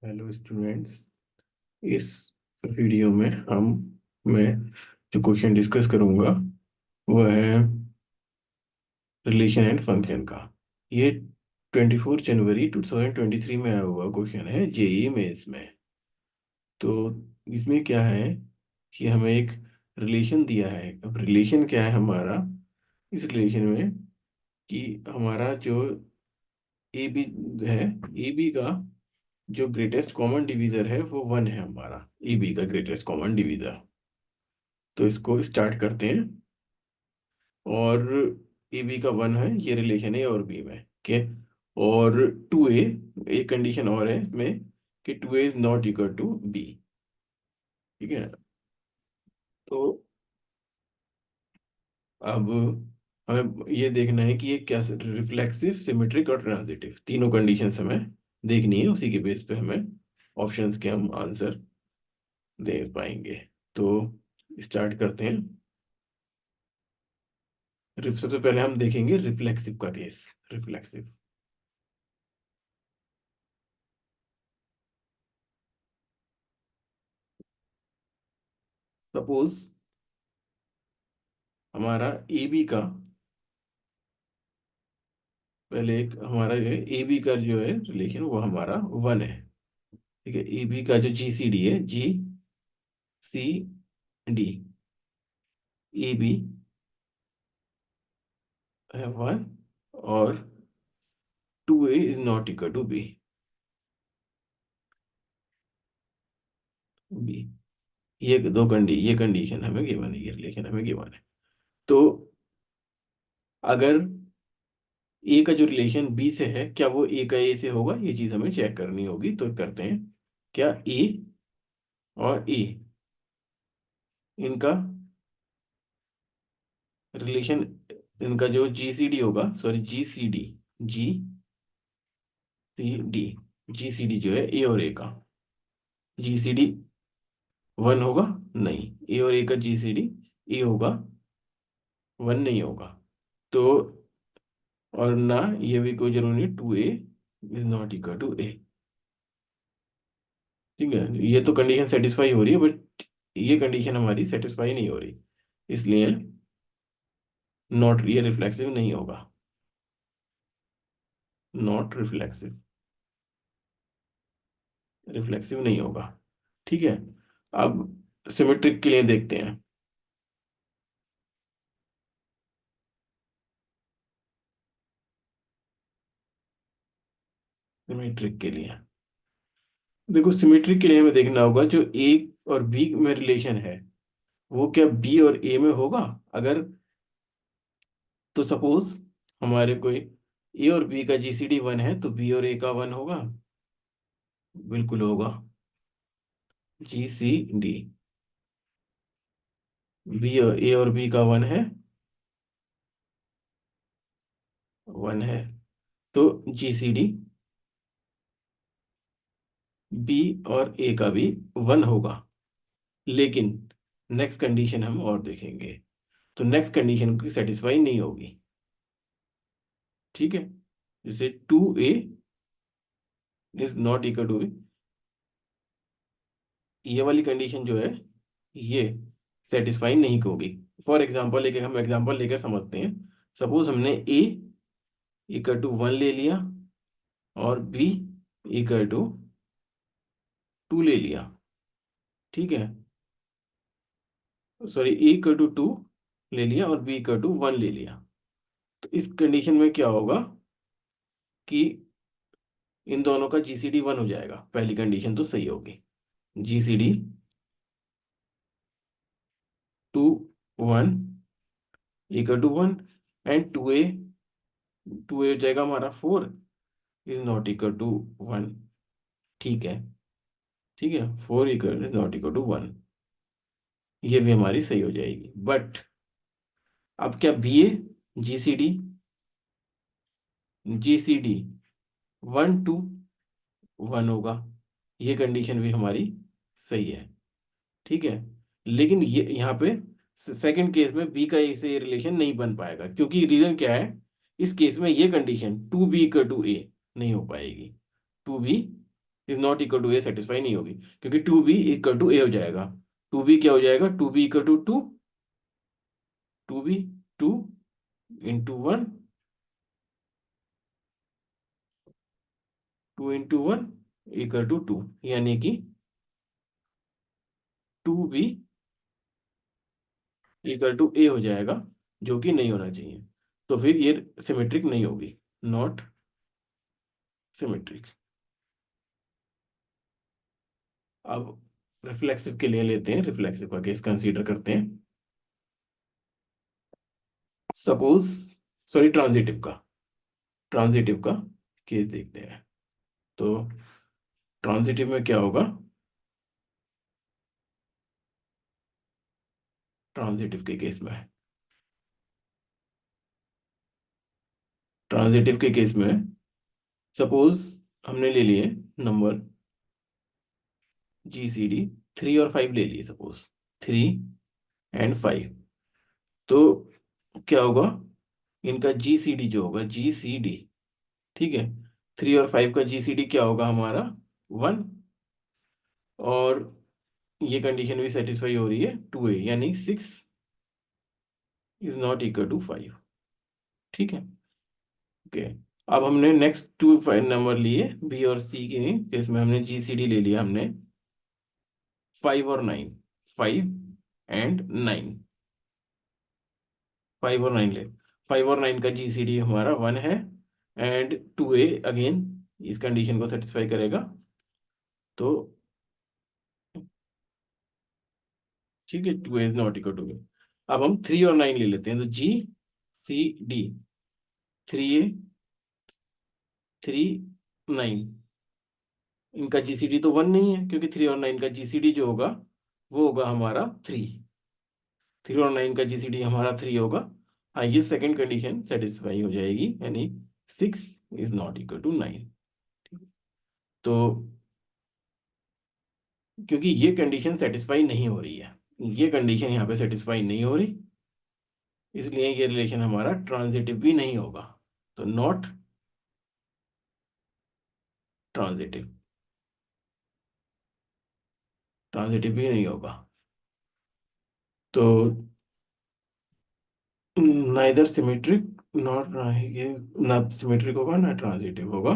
Hello students. इस video में मैं जो क्वेश्चन डिस्कस करूंगा वह है रिलेशन एंड फंक्शन का। ये 24 जनवरी 2023 में आया हुआ क्वेश्चन है जेई मेंस में। तो इसमें क्या है कि हमें एक रिलेशन दिया है। अब रिलेशन क्या है हमारा इस रिलेशन में कि हमारा जो ए बी है, ए बी का जो ग्रेटेस्ट कॉमन डिवीजर है वो वन है हमारा। ए बी का ग्रेटेस्ट कॉमन डिवीजर। तो इसको स्टार्ट करते हैं। और ए बी का वन है, ये रिलेशन है और बी में के। और टू ए, एक कंडीशन और है इसमें कि two A is not equal to B. ठीक है। तो अब हमें ये देखना है कि ये क्या रिफ्लेक्सिव, सिमेट्रिक और ट्रांजिटिव तीनों कंडीशंस हमें देखनी है। उसी के बेस पे हमें ऑप्शंस के हम आंसर दे पाएंगे। तो स्टार्ट करते हैं। सबसे पहले हम देखेंगे रिफ्लेक्सिव का केस। रिफ्लेक्सिव, सपोज हमारा ए बी का, पहले एक हमारा जो है ए बी का जो है रिलेशन वो हमारा वन है। ठीक है। ए बी का जो जी सी डी है, G C D, A B है वन और two A is not equal to B. B, ये कंडीशन हमें गिवन है, ये रिलेशन हमें गिवन है। तो अगर ए का जो रिलेशन बी से है, क्या वो ए का ए से होगा, ये चीज हमें चेक करनी होगी। तो करते हैं। क्या ए और ए, इनका रिलेशन, इनका जो जीसीडी होगा, सॉरी जीसीडी, जी सी डी, जीसीडी जो है ए और ए का, जीसीडी वन होगा? नहीं, ए और ए का जीसीडी ए होगा, वन नहीं होगा। तो और ना ये भी कोई जरूरी नहीं, two A is not equal to a. ठीक है। ये तो कंडीशन सेटिस्फाई हो रही है, बट ये कंडीशन हमारी सेटिस्फाई नहीं हो रही, इसलिए नॉट, ये रिफ्लेक्सिव नहीं होगा। नॉट रिफ्लेक्सिव, रिफ्लेक्सिव नहीं होगा। ठीक है। अब सिमेट्रिक के लिए देखते हैं। सिमेट्रिक के लिए देखो, सिमेट्रिक के लिए हमें देखना होगा जो ए और बी में रिलेशन है वो क्या बी और ए में होगा। अगर, तो सपोज हमारे कोई ए और बी का जीसीडी वन है तो बी और ए का वन होगा? बिल्कुल होगा। जी सी डी, बी और ए और बी का वन है, वन है। तो जीसीडी बी और ए का भी वन होगा। लेकिन नेक्स्ट कंडीशन हम और देखेंगे, तो नेक्स्ट कंडीशन की सेटिस्फाई नहीं होगी। ठीक है। जैसे two A is not equal to, ये वाली कंडीशन जो है ये सेटिस्फाई नहीं होगी। फॉर एग्जाम्पल, एक हम एग्जाम्पल लेकर समझते हैं। सपोज हमने ए इक्वल टू वन ले लिया और बी इक्वल टू टू ले लिया। ठीक है। Sorry, A equal to two ले लिया और बी इक्वल टू वन ले लिया। तो इस कंडीशन में क्या होगा कि इन दोनों का जीसीडी वन हो जाएगा। पहली कंडीशन तो सही होगी, GCD two one equal to one, and two a हो जाएगा हमारा four is not equal to one. ठीक है। ठीक है, four equal is not equal to one, ये भी हमारी सही हो जाएगी। बट अब क्या b a GCD, GCD one two one होगा, ये कंडीशन भी हमारी सही है। ठीक है। लेकिन ये यहाँ पे सेकंड केस में बी का ए से ये रिलेशन नहीं बन पाएगा, क्योंकि रीजन क्या है, इस केस में ये condition two b equal to a नहीं हो पाएगी। Two b is not equal to a satisfy नहीं होगी, क्योंकि two b equal to a हो जाएगा। टू बी क्या हो जाएगा, two b equal to two, two b, two into one, two into one equal to two, यानी कि two b equal to a हो जाएगा, जो कि नहीं होना चाहिए। तो फिर ये सिमेट्रिक नहीं होगी, नॉट सिमेट्रिक। अब रिफ्लेक्सिव के लिए लेते हैं, रिफ्लेक्सिव का केस कंसीडर करते हैं। सपोज, सॉरी ट्रांजिटिव का, ट्रांजिटिव का केस देखते हैं। तो ट्रांजिटिव में क्या होगा, ट्रांजिटिव के केस में, ट्रांजिटिव के केस में सपोज हमने ले लिए नंबर GCD, 3 और 5 ले लिए, सपोज 3 और 5। तो क्या होगा, इनका GCD जो होगा, GCD, ठीक है, 3 और 5 का GCD क्या होगा हमारा, 1। और ये कंडीशन भी सेटिस्फाई हो रही है, 2A, यानी 6 इज नॉट इक्वल टू 5। ठीक है, ओके। अब हमने नेक्स्ट टू फाइव नंबर लिए बी और सी के केस में, हमने GCD ले लिया हमने 5 और 9, 5 एंड 9, 5 और 9 ले, 5 और 9 का GCD हमारा 1 है, एंड 2A अगेन इस कंडीशन को सेटिस्फाई करेगा। तो ठीक है, 2A is not equal to. अब हम 3 और 9 ले लेते हैं, तो GCD 3A 3 9, इनका GCD तो 1 नहीं है, क्योंकि 3 और 9 का GCD जो होगा वो होगा हमारा 3। 3 और 9 का GCD हमारा 3 होगा। हाँ, ये सेकंड कंडीशन सेटिस्फाई हो जाएगी, यानी 6 इज नॉट इक्वल टू 9। तो क्योंकि ये कंडीशन सेटिस्फाई नहीं हो रही है, ये कंडीशन यहाँ पे सेटिस्फाई नहीं हो रही, इसलिए ये रिलेशन हमारा ट्रांजिटिव भी नहीं होगा। तो नॉट ट्रांजिटिव, ट्रांजिटिव भी नहीं होगा। तो नाइदर सिमेट्रिक, नॉट, ये ना सिमेट्रिक होगा ना ट्रांजिटिव होगा।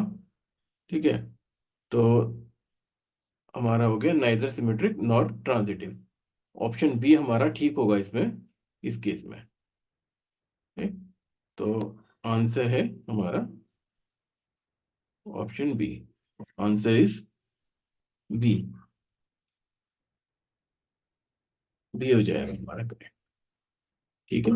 ठीक है, तो हमारा हो गया neither symmetric not transitive. Option B हमारा ठीक होगा इसमें, इस केस में। ठीक? तो आंसर है हमारा option B, answer is B, B हो जाएगा हमारा करेक्ट। ठीक है।